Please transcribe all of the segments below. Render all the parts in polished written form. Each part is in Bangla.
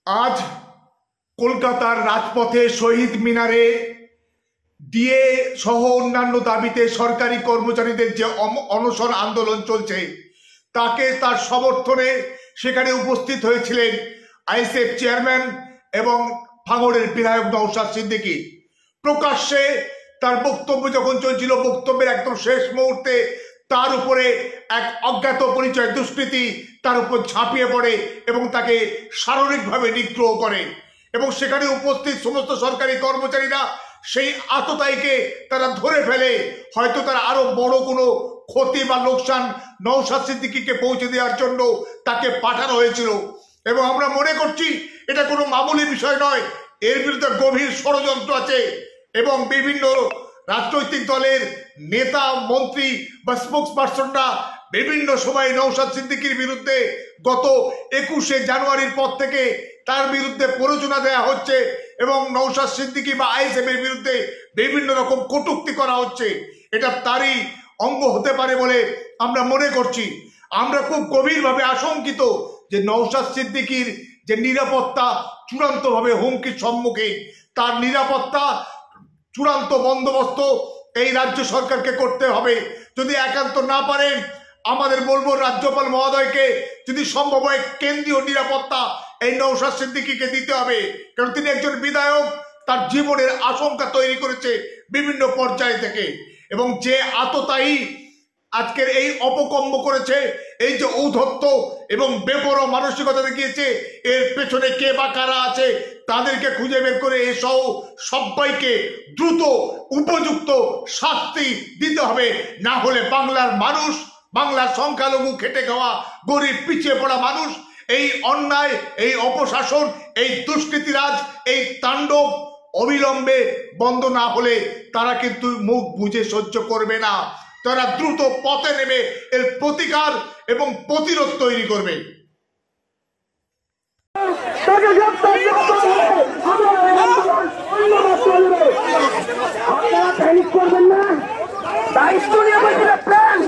আজ কলকাতার রাজপথে শহীদ মিনারে ডিএ সহ অন্যান্য দাবিতে সরকারি কর্মচারীদের যে অনশন আন্দোলন চলছে তাকে তার সমর্থনে সেখানে উপস্থিত হয়েছিলেন আইএসএফ চেয়ারম্যান এবং ভাঙড়ের বিধায়ক নওশাদ সিদ্দিকী। প্রকাশ্যে তার বক্তব্য যখন চলছিল, বক্তব্যের একদম শেষ মুহূর্তে তার উপরে এক অজ্ঞাত পরিচয় দুষ্কৃতী তার উপর ঝাঁপিয়ে পড়ে এবং তাকে শারীরিকভাবে নিগ্রহ করে এবং সেখানে উপস্থিত সমস্ত সরকারি কর্মচারীরা সেই আততায়ীকে তারা ধরে ফেলে। হয়তো তার আরো বড় কোনো ক্ষতি বা লোকসান নওশাদ সিদ্দিকীকে পৌঁছে দেওয়ার জন্য তাকে পাঠানো হয়েছিল এবং আমরা মনে করছি এটা কোনো মামুলি বিষয় নয়, এর বিরুদ্ধে গভীর ষড়যন্ত্র আছে এবং বিভিন্ন রাজনৈতিক দলের নেতা মন্ত্রী বা স্পোক্স পার্সনরা বিভিন্ন সময় নওশাদ সিদ্দিকীর বিরুদ্ধে গত 21শে জানুয়ারির পর থেকে তার বিরুদ্ধে প্ররোচনা দেওয়া হচ্ছে এবং নওশাদ সিদ্দিকী বা আইএসএফ এর বিরুদ্ধে বিভিন্ন রকম কটূক্তি করা হচ্ছে। এটা তারই অঙ্গ হতে পারে বলে আমরা মনে করছি। আমরা খুব গভীরভাবে আশঙ্কিত যে নওশাদ সিদ্দিকীর যে নিরাপত্তা চূড়ান্তভাবে হুমকির সম্মুখীন, তার নিরাপত্তা চূড়ান্ত বন্দোবস্ত এই রাজ্য সরকারকে করতে হবে। যদি একান্ত না পারেন আমাদের বলবো রাজ্যপাল মহোদয়কে যদি সম্ভব হয় কেন্দ্রীয় নিরাপত্তা এই নওশাদ সিদ্দিকীকে দিতে হবে, কারণ তিনি একজন বিধায়ক, তার জীবনের আশঙ্কা তৈরি করেছে বিভিন্ন পর্যায় থেকে এবং যে আততায়ী আজকের এই অপকর্ম করেছে, এই যে ঔদ্ধত্য এবং বেপরোয়া মানসিকতা দেখিয়েছে, এর পেছনে কে বা কারা আছে তাদেরকে খুঁজে বের করে এসব সবাইকে দ্রুত উপযুক্ত শাস্তি দিতে হবে। না হলে বাংলার মানুষ, বাংলার সংখ্যালঘু খেটে খাওয়া গরিব পিছিয়ে পড়া মানুষ এই অন্যায়, এই অপশাসন, এই দুষ্কৃতিরাজ, এই তাণ্ডব অবিলম্বে বন্ধ না হলে তারা কিন্তু মুখ বুজে সহ্য করবে না। তারা দ্রুত পথে নেমে এর প্রতিকার এবং প্রতিরোধ তৈরি করবে। দায়িত্ব নিয়ে প্ল্যান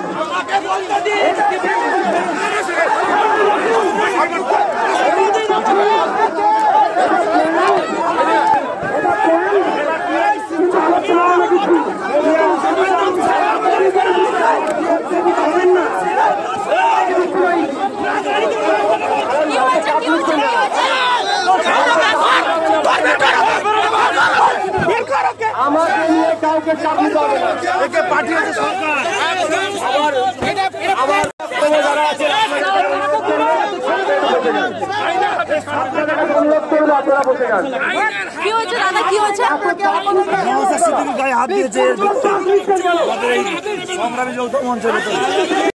আমাকে নিয়ে কাউকে চাপ দিতে হবে না, একে পাঠিয়েছে সরকার। গায়ে হাত দিয়েছে সংগ্রামী যৌথ মঞ্চের